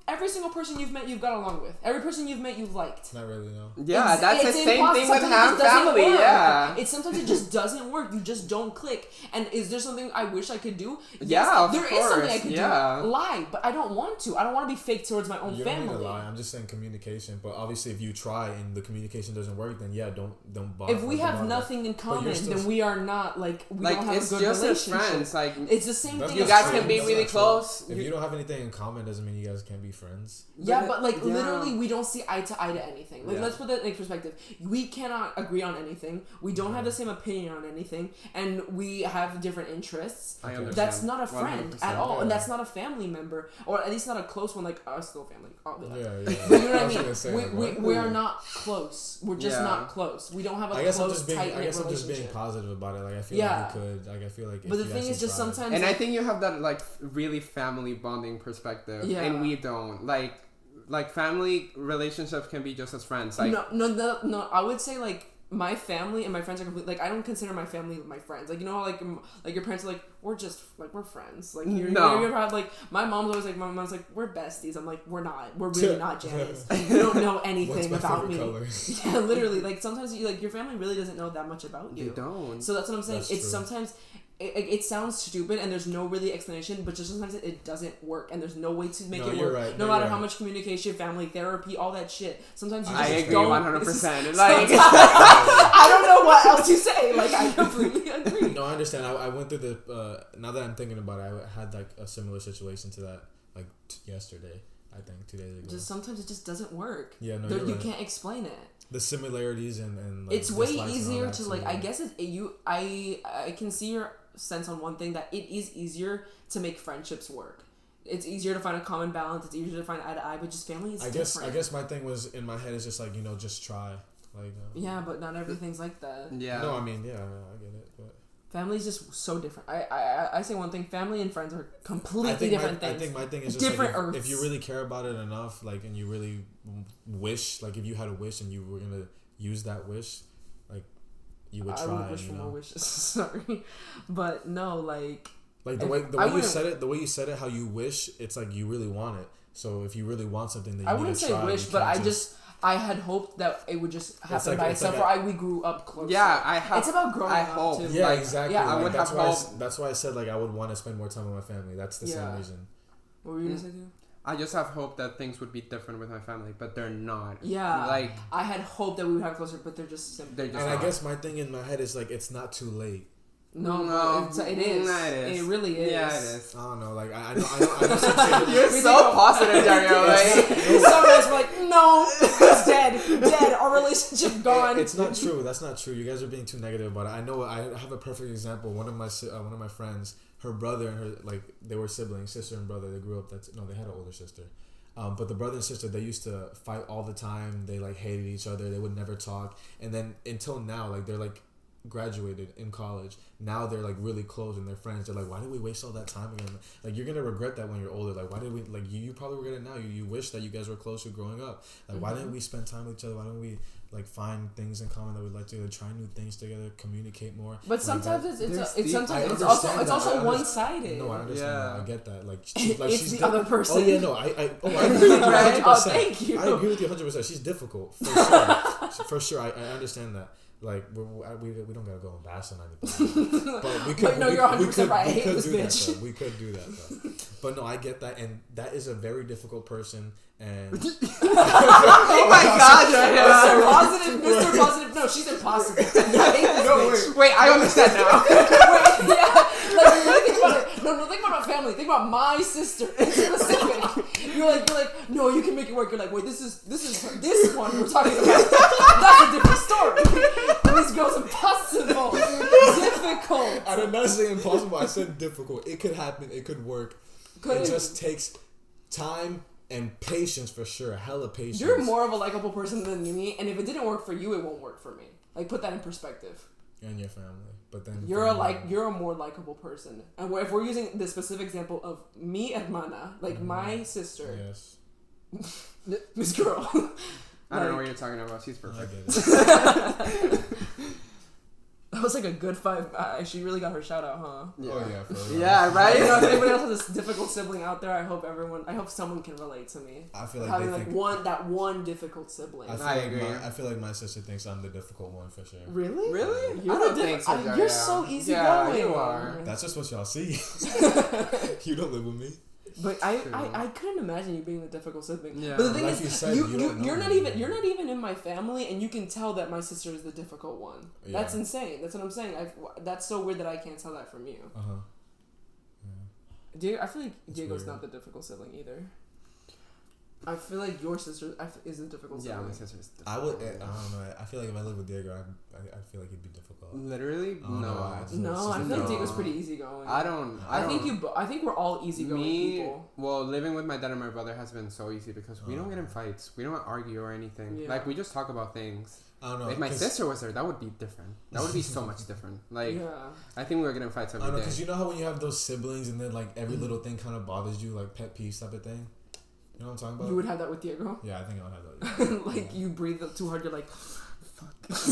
Every single person you've met, you've got along with. Every person you've met, you've liked. not really, no. Yeah, It's- that's the it's same impossible. thing with Sometimes it half just doesn't family. work. Yeah. It's sometimes it just doesn't work. You just don't click. And is there something I wish I could do? Yes, Yeah, of there is something I course, could yeah. do. Lie, but I don't want to. I don't want to be fake towards my own You don't need family. to lie. I'm just saying communication. But obviously, if you try and the communication doesn't work, then yeah, don't bother. If we have nothing in common, still- then we are not like we Like don't have it's a good just as relationship. friends. Like It's the same That's thing. you as guys friends. can be That's really not true. close. If you don't have anything in common, doesn't mean you guys can't be friends. Yeah, but like yeah. literally, we don't see eye to eye to anything. Like, Yeah. let's put that in perspective. We cannot agree on anything. We don't have the same opinion on anything, and we have different interests. I understand. That's not a friend 100%. at all, and Yeah. that's not a family member, or at least not a close one. Like us, still family. Oh, Yeah, yeah. yeah. But you know what I was mean? gonna say, we, like, we, what? we are not close. We're just Yeah. not close. We don't have a I guess I'm close, just being. tight I knit guess I'm just being relationship. positive about it. Like I feel Yeah. like you could. Like I feel like. But if the you thing is, actually just tried. sometimes. And I like, think you have that like really family bonding perspective, Yeah. and we don't. Like family relationships can be just as friends. Like no. I would say like my family and my friends are complete. Like I don't consider my family my friends. Like you know how like your parents are like we're just like we're friends. Like you're proud. Like my mom's always like like we're besties. I'm like we're not. We're really not, Janice. You don't know What's anything my about me. favorite color? Yeah, literally. Like sometimes you like your family really doesn't know that much about they you. don't. So that's what I'm saying. That's It's true. sometimes it sounds stupid and there's no really explanation, but just sometimes it doesn't work and there's no way to make it work. Right. No matter how much communication, family, therapy, all that shit. Sometimes you just I agree don't. 100%. Like, I don't know what else to say. Like, I completely agree. No, I understand. I went through the. Now that I'm thinking about it, I had like a similar situation to that like yesterday. I think 2 days ago. Just sometimes it just doesn't work. Yeah, no, you right. can't explain it. The similarities and like, it's way dislikes and all easier that to too, like. yeah. I guess I can see your sense on one thing, that it is easier to make friendships work. It's easier to find a common balance. It's easier to find eye to eye. But just family is different. I guess my thing was in my head is just like, just try. Like. Yeah, but not everything's like that. yeah. No, I mean, yeah, I get it, but. Family's just so different. I say one thing: family and friends are completely different things. I think my thing is just different like earths. if you really care about it enough, like, and you really wish, like, if you had a wish and you were gonna use that wish, like, you would try. I would wish for more wishes. Sorry, but no, like the way you said it, how you wish, it's like you really want it. So if you really want something, then you I need wouldn't to say try. wish, but I had hoped that it would just happen like- by it's itself. like Or we grew up closer. Yeah, It's about growing up hope. too. Yeah, Like, exactly. yeah, I Like, would that's have why hope. that's why I said like I would want to spend more time with my family. That's the same reason. What were you gonna say too? I just have hope that things would be different with my family, but they're not. Yeah. Like, I had hoped that we would have closer, but they're just simple. they're just And not. I guess my thing in my head is like it's not too late. No, it is. Nah, it is. It really is. Yeah, it is. I don't know. Like I know some You're so positive, Dario. Like, Some guys were like, no, it's dead. Our relationship gone. It's not true. That's not true. You guys are being too negative about it. I know. I have a perfect example. One of my friends, her brother and her, like, they were siblings, sister and brother. They grew up. They had an older sister. But the brother and sister, they used to fight all the time. They like hated each other. They would never talk. And then until now, like, they're like graduated in college. Now they're like really close and they're friends. They're like, why did we waste all that time again? Like, you're gonna regret that when you're older. Like, why did we, like, you probably regret it now. You wish that you guys were closer growing up. Like, why didn't we spend time with each other? Why didn't we like find things in common that we'd like to try new things together, communicate more? But Like, sometimes that- it's I also understand one sided. No, I understand Yeah. that. I get that. Like, It's she's the other person. Oh yeah, no, I agree with you 100%. Oh, thank you. I agree with you 100%. She's difficult for sure. For sure, I understand that. Like, we don't gotta go and bash on anything. But we could. But no, you're 100% right. I hate this bitch. We could do that though. But no, I get that, and that is a very difficult person. And oh my God, Dario. Mr. Positive. No, she's impossible. I hate this bitch. Wait, I understand now. Wait, yeah, like when you think about it. No, think about my family. Think about my sister in specific. You're like, no, you can make it work. You're like, wait, this is this one we're talking about. That's a different story. This girl's impossible. Difficult. I did not say impossible. I said difficult. It could happen. It could work. It just takes time and patience for sure. Hella patience. You're more of a likable person than me, and if it didn't work for you, it won't work for me. Like, put that in perspective. And your family, but then You're a more likable person, and if we're using the specific example of me, hermana, like my sister, Yes, Miss Girl. I don't know what you're talking about. She's I perfect. get it. That was like a good 5. She really got her shout out, huh? Yeah. Oh yeah, for real. Yeah, right? You know, if anybody else has a difficult sibling out there, I hope someone can relate to me. I feel like Having they like think. one difficult sibling. I agree. I feel like my sister thinks I'm the difficult one for sure. Really? Really? You're I don't the think so, You're Dario. so easy Yeah, going. you are. That's just what y'all see. You don't live with me. But I couldn't imagine you being the difficult sibling. Yeah. But the thing Like is, you said, you don't know you're not me. even in my family, and you can tell that my sister is the difficult one. Yeah. That's insane. That's what I'm saying. That's so weird that I can't tell that from you. Uh huh. I feel like It's Diego's weird. not the difficult sibling either. I feel like your sister is a difficult Yeah, sibling. my sister's I would. I don't know. I feel like if I live with Diego, I feel like it'd be difficult. Literally? I don't know why. No. It's No, just I feel like no. Diego's pretty easygoing. I think we're all easygoing people. Well, living with my dad and my brother has been so easy because we don't get in fights. We don't argue or anything. Yeah. Like, we just talk about things. I don't know. If my 'cause- sister was there, that would be different. That would be so much different. Like, Yeah. I think we were getting fights I every don't know, day. because you know how when you have those siblings and then like every little thing kind of bothers you, like pet peeve type of thing. You know what I'm talking about? You would have that with Diego? Yeah, I think I would have that. Like, you breathe too hard, you're like,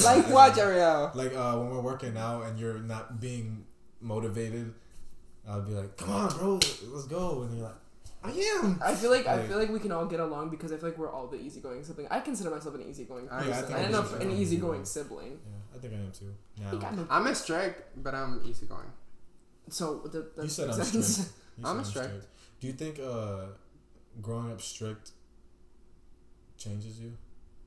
Like what, Ariel? Like when we're working out and you're not being motivated, I'll be like, "Come on, bro, let's go," and you're like, "I am." I feel like we can all get along because I feel like we're all the easygoing sibling. I consider myself an easygoing Yeah, I person. think I end I'm up just- an easygoing sibling. Yeah, I think I am too. You got Now, no- I'm as strict, but I'm easygoing. So that You said I'm makes strict. sense. You I'm said strict. Do you think growing up strict changes you?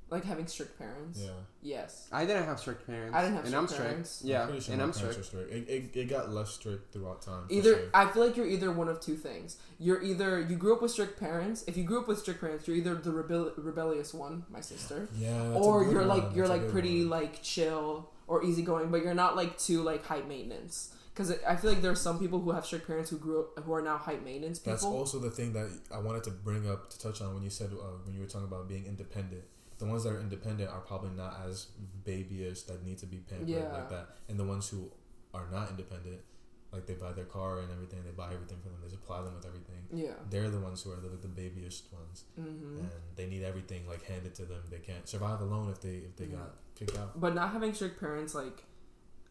Like having strict parents. Yeah. Yes. I didn't have strict parents. I didn't have and I'm strict strict. parents. Yeah, I'm pretty sure and my I'm parents strict. were strict. It got less strict throughout time. for Either sure. I feel like you're either one of two things. You grew up with strict parents. If you grew up with strict parents, you're either the rebellious one, my sister, Yeah. or you're like pretty like chill or easygoing, but you're not like too like high maintenance. Because I feel like there are some people who have strict parents who are now high maintenance people. That's also the thing that I wanted to bring up to touch on when you said when you were talking about being independent. The ones that are independent are probably not as babyish that need to be pampered like that, and the ones who are not independent, like they buy their car and everything, they buy everything for them, they supply them with everything. Yeah. They're the ones who are the babyish ones, and they need everything like handed to them. They can't survive alone if they got kicked out. But not having strict parents, like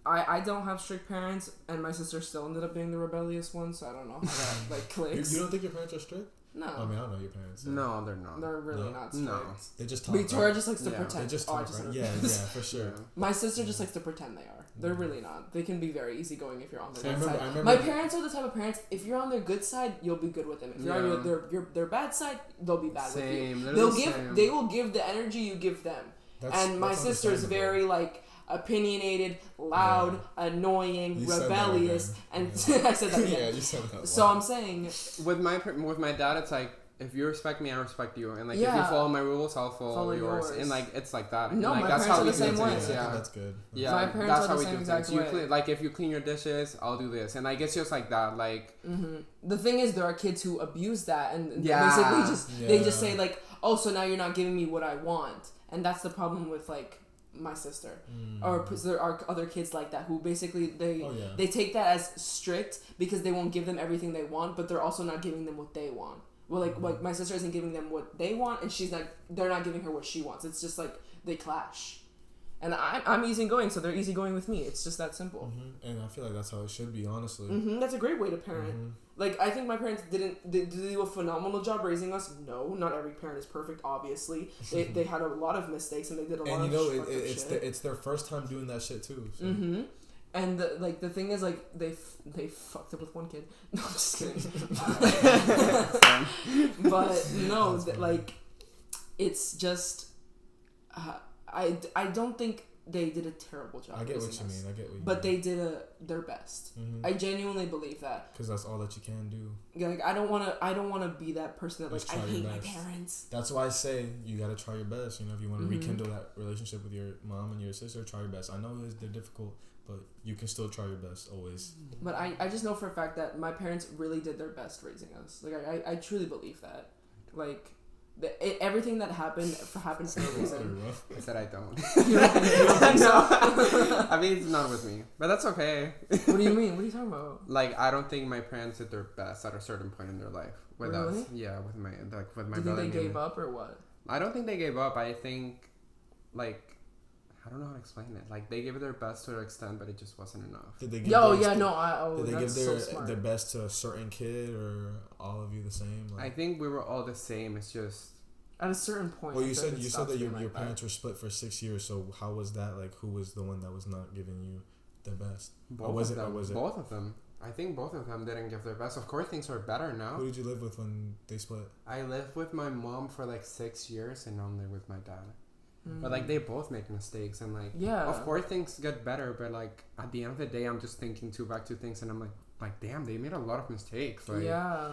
I don't have strict parents, and my sister still ended up being the rebellious one, so I don't know how that like clicks. You don't think your parents are strict? No. I mean, I don't know your parents. So. No, they're not. They're really not strict. No. They just talk. Victoria right? just likes to Yeah. pretend. They just Oh, I talk. just Right? said Yeah, it. yeah, for sure. Yeah. My sister just likes to pretend they are. They're really not. They can be very easygoing if you're on their I good remember- side. I remember- My parents are the type of parents, if you're on their good side, you'll be good with them. If you're on their bad side, they'll be bad with you. Literally They will give the energy you give them. And my sister's very like opinionated, loud, annoying, You said that rebellious, again. and Yeah. I said that again. Yeah, you said that. So I'm saying, With my dad, it's like, if you respect me, I respect you, and like if you Yeah. follow my rules, I'll follow Follow yours. yours. And like it's like that. No, and, like, my that's parents how are we the do same way. things. I think Yeah, that's good. yeah. My parents that's are how the we same do exact things. You way. clean, like if you clean your dishes, I'll do this, and like it's just like that. Like the thing is, there are kids who abuse that, and Yeah. basically they just Yeah. say like, oh, so now you're not giving me what I want, and that's the problem with like my sister, or there are other kids like that who basically they take that as strict because they won't give them everything they want, but they're also not giving them what they want. Well, like my sister isn't giving them what they want, and they're not giving her what she wants. It's just like they clash. And I'm easygoing, so they're easygoing with me. It's just that simple. And I feel like that's how it should be, honestly. That's a great way to parent. Like, I think my parents did they do a phenomenal job raising us? No, not every parent is perfect, obviously. They had a lot of mistakes, and they did a lot And of you know, fucked up it's shit. it's their first time doing that shit too. So. And the thing is, like, they fucked up with one kid. No, I'm just kidding. But no, like, it's just I don't think they did a terrible job. I get what raising you us. mean. I get what you But mean. they did their best. I genuinely believe that. Because that's all that you can do. Like, I don't wanna be that person that, like, Just I try your hate my best. parents. That's why I say you gotta try your best. You know, if you want to rekindle that relationship with your mom and your sister, try your best. I know they're difficult, but you can still try your best always. But I just know for a fact that my parents really did their best raising us. Like, I truly believe that. Like, everything that happened for a reason. I said I don't. You don't think so? I mean, it's not with me, but that's okay. What do you mean? What are you talking about? Like, I don't think my parents did their best at a certain point in their life with Really? us. Yeah, with my Do you brother. think they mainly. gave up or what? I don't think they gave up. I think, like, I don't know how to explain it. Like, they gave their best to an extent, but it just wasn't enough. Did they give Yo, theirs yeah, to- no, Did they that's give so smart. their best to a certain kid or all of you the same? I think we were all the same. It's just At a certain point. Well, I you feel like said it you said stops that being your like that. parents were split for 6 years. So how was that? Like, who was the one that was not giving you their best? both Or was of it? Or them. was it? Both of them. I think both of them didn't give their best. Of course, things are better now. Who did you live with when they split? I lived with my mom for like 6 years and only with my dad. But like they both make mistakes and like Yeah. of course things get better, but like at the end of the day I'm just thinking back to things and I'm like damn, they made a lot of mistakes. Like Yeah.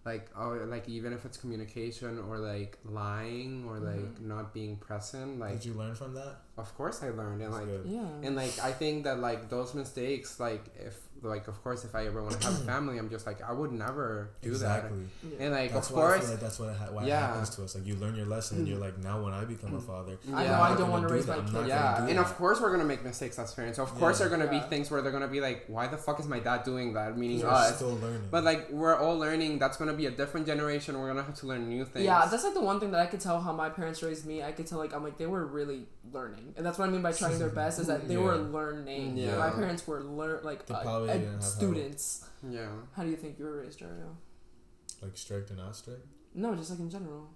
like like even if it's communication or like lying or like not being present, like Did you learn from that? of course I learned and That's like good. Yeah. and like I think that like those mistakes, like if like of course if I ever want to have a family, I'm just like I would never do Exactly. that. Yeah. And like That's of why I course feel like that's what why it Yeah. happens to us. Like you learn your lesson and you're like, now when I become a father, I Yeah. know I'm I not don't want to do raise that. my I'm kid. not yeah, gonna do and that. of course we're gonna make mistakes as parents. Of course Yeah. there are gonna Yeah. be things where they're gonna be like, why the fuck is my dad doing that? Meaning we're us. still learning. But like we're all learning. That's gonna be a different generation. We're gonna have to learn new things. Yeah, that's like the one thing that I could tell how my parents raised me. I could tell like I'm like they were really learning, and that's what I mean by trying their best is that they Yeah. were learning. Yeah. My parents were They probably didn't have help. students. yeah. How do you think you were raised, Dario? Like strict or not strict? No, just like in general.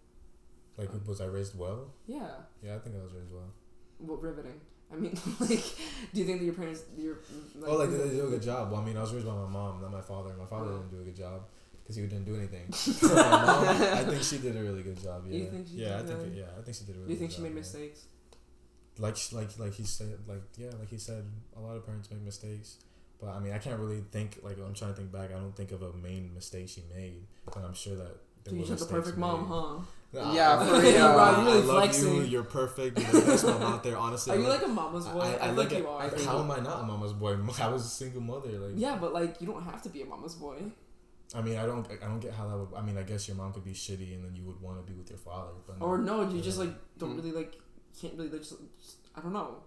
Like was I raised well? Yeah. Yeah, I think I was raised well. Well, riveting. I mean, like, do you think that your parents, did they do a good job? Well, I mean, I was raised by my mom, not my father. My father didn't do a good job because he didn't do anything. My mom, I think she did a really good job. Yeah. You think she I did think good? I think she did a really. Do you think good she job, made mistakes? Like he said, like he said, a lot of parents make mistakes. But I mean, I can't really think. Like, I'm trying to think back. I don't think of a main mistake she made, but I'm sure that. So you took the perfect mom, huh? Yeah, for real. Bro, you really I love flexing. you. You're perfect. You're the best mom out there. Honestly, Are you like a mama's boy? I think you are. How am I not a mama's boy? I was a single mother. Like, yeah, but like you don't have to be a mama's boy. I mean, I don't get how that would. I mean, I guess your mom could be shitty, and then you would want to be with your father. But Or no, you just like don't really like can't really like just I don't know.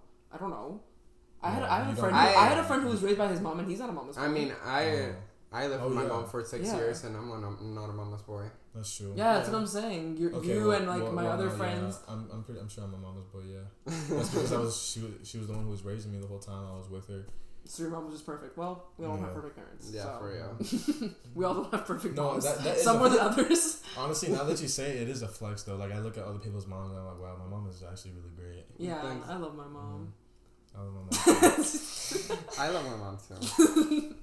I had a friend. I had a friend who was raised by his mom, and he's not a mama's boy. I mean, I lived with my mom for 6 Yeah. years, and I'm not a mama's boy. That's true. Yeah, that's what I'm saying. You and like my other friends. Yeah. I'm sure I'm a mama's boy. Yeah, that's because she was the one who was raising me the whole time I was with her. So your mom was just perfect. Well, we all don't have perfect parents. Yeah, so. for real. We all don't have perfect moms. That Some more than others. Honestly, now that you say it is a flex though. Like I look at other people's moms and I'm like, wow, my mom is actually really great. Yeah, Thanks. I love my mom. I love my mom. I love my mom too.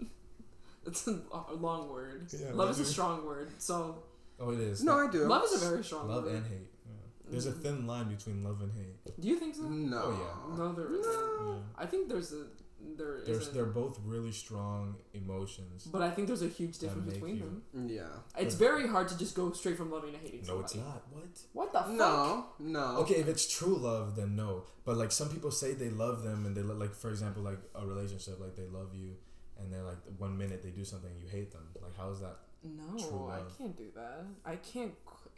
It's a long word. Yeah, love is a strong word. So. Oh, it is. No, I do. Love is a very strong love word. and hate. Yeah. There's a thin line between love and hate. Do you think so? No. Oh yeah. No, there isn't. Yeah. I think there isn't. They're both really strong emotions. But I think there's a huge difference make between you- them. Yeah. It's very hard to just go straight from loving to hating No, somebody. it's not. What? What the fuck? No. Okay, if it's true love, then no. But like some people say they love them, and they like, for example, like a relationship, like they love you, and then like 1 minute they do something, you hate them. Like how is that? No, True I love. can't do that. I can't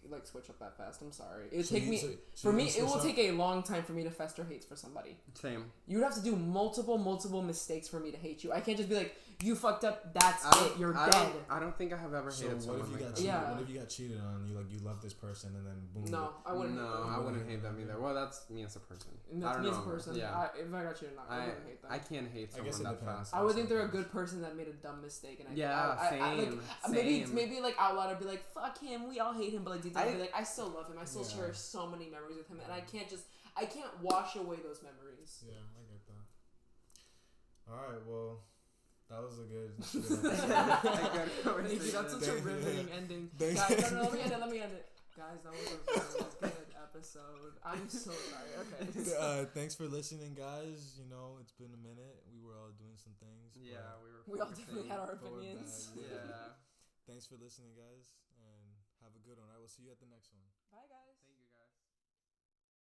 like switch up that fast. I'm sorry. It So take you- me so for you me. can It will switch take a long time for me to fester hates for somebody. Same. You would have to do multiple mistakes for me to hate you. I can't just be like, you fucked up. That's it. You're dead. I don't think I have ever So hated what someone if you like got that. cheated? Yeah. What if you got cheated on? You love this person, and then boom. No, I wouldn't. No, hate them. I wouldn't hate them either. Well, that's me as a person. And I that's don't me know. as a person. Yeah. If I got you or not, I wouldn't hate them. I can't hate I guess someone it that depends. fast. I would think they're a good person that made a dumb mistake, and Same. Maybe like out loud I'd be like, "Fuck him, we all hate him," but like deep down I'd be like, "I still love him. I still Yeah. cherish so many memories with him, and I can't wash away those memories." Yeah, I get that. All right, well, that was a good. Thank you. That's such a riveting ending. Thank Guys, no, let me end it. Guys, that was a really good episode. I'm so sorry. Okay. Thanks for listening, guys. You know, it's been a minute. We were all doing some things. Yeah, We all definitely had our But we're opinions. back. Yeah. Thanks for listening, guys, and have a good one. I will see you at the next one. Bye, guys. Thank you, guys.